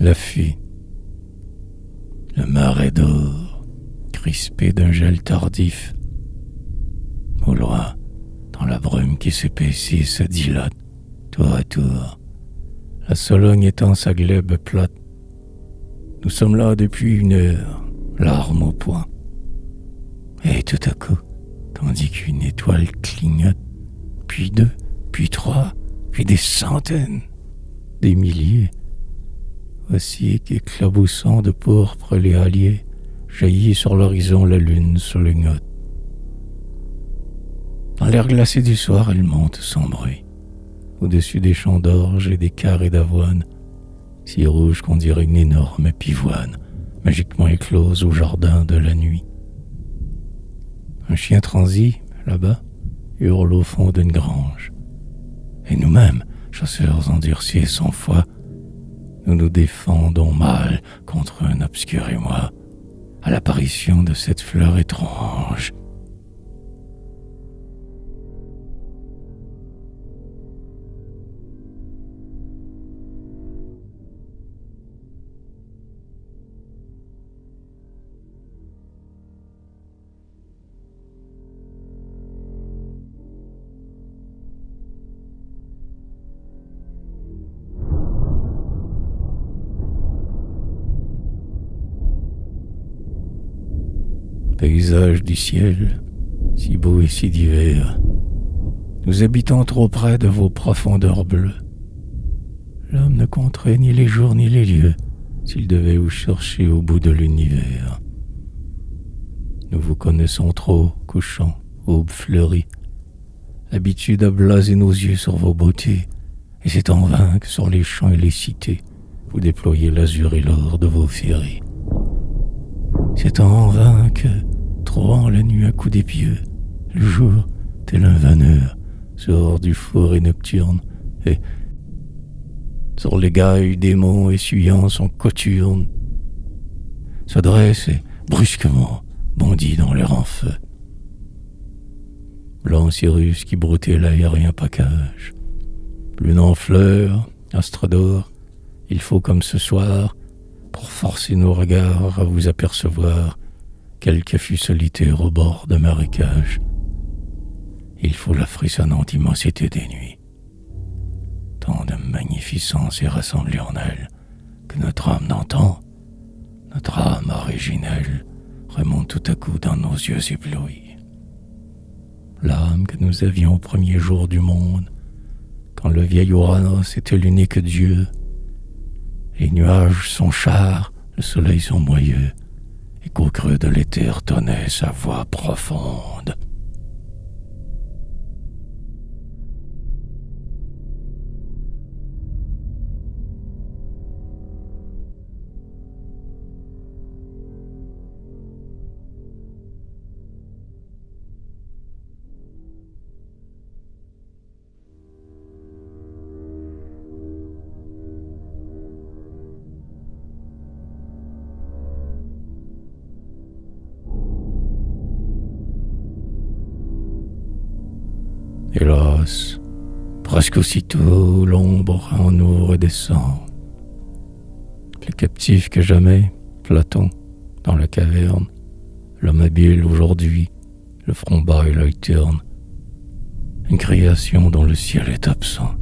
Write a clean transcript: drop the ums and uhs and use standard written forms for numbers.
La fée. Le marais d'or, crispé d'un gel tardif. Au loin, dans la brume qui s'épaissit et se dilate, tour à tour, la Sologne étend sa glèbe plate. Nous sommes là depuis 1 heure, larmes au poing. Et tout à coup, tandis qu'une étoile clignote, puis 2, puis 3, puis des centaines, des milliers, voici qu'éclaboussant de pourpre les halliers, jaillit sur l'horizon la lune sur le gnotte. Dans l'air glacé du soir, elle monte sans bruit, au-dessus des champs d'orge et des carrés d'avoine, si rouge qu'on dirait une énorme pivoine, magiquement éclose au jardin de la nuit. Un chien transi, là-bas, hurle au fond d'une grange. Et nous-mêmes, chasseurs endurcis et sans foi, nous nous défendons mal contre un obscur émoi, à l'apparition de cette fleur étrange. Paysage du ciel, si beau et si divers, nous habitons trop près de vos profondeurs bleues. L'homme ne compterait ni les jours ni les lieux s'il devait vous chercher au bout de l'univers. Nous vous connaissons trop, couchant, aube fleurie, habitude à blaser nos yeux sur vos beautés, et c'est en vain que sur les champs et les cités vous déployez l'azur et l'or de vos féeries. C'est en vain que, trouvant la nuit à coups d'épieu, le jour, tel un vanneur, sort du forêt nocturne, et, sur les gailles des monts essuyant son cothurne, se dresse et, brusquement, bondit dans l'air en feu. Blanc Cyrus qui broutait l'aérien pacage, lune en fleurs, astre d'or, il faut comme ce soir, pour forcer nos regards à vous apercevoir, quelque affût solitaire au bord de marécage. Il faut la frissonnante immensité des nuits. Tant de magnificence est rassemblée en elle, que notre âme d'antan, notre âme originelle, remonte tout à coup dans nos yeux éblouis. L'âme que nous avions au premier jour du monde, quand le vieil Uranus était l'unique Dieu. Les nuages sont chars, le soleil son moyeux, et qu'au creux de l'éther tonnait sa voix profonde. Hélas, presque aussitôt l'ombre en nous redescend. Plus captif que jamais, Platon, dans la caverne, l'homme habile aujourd'hui, le front bas et l'œil terne, une création dont le ciel est absent.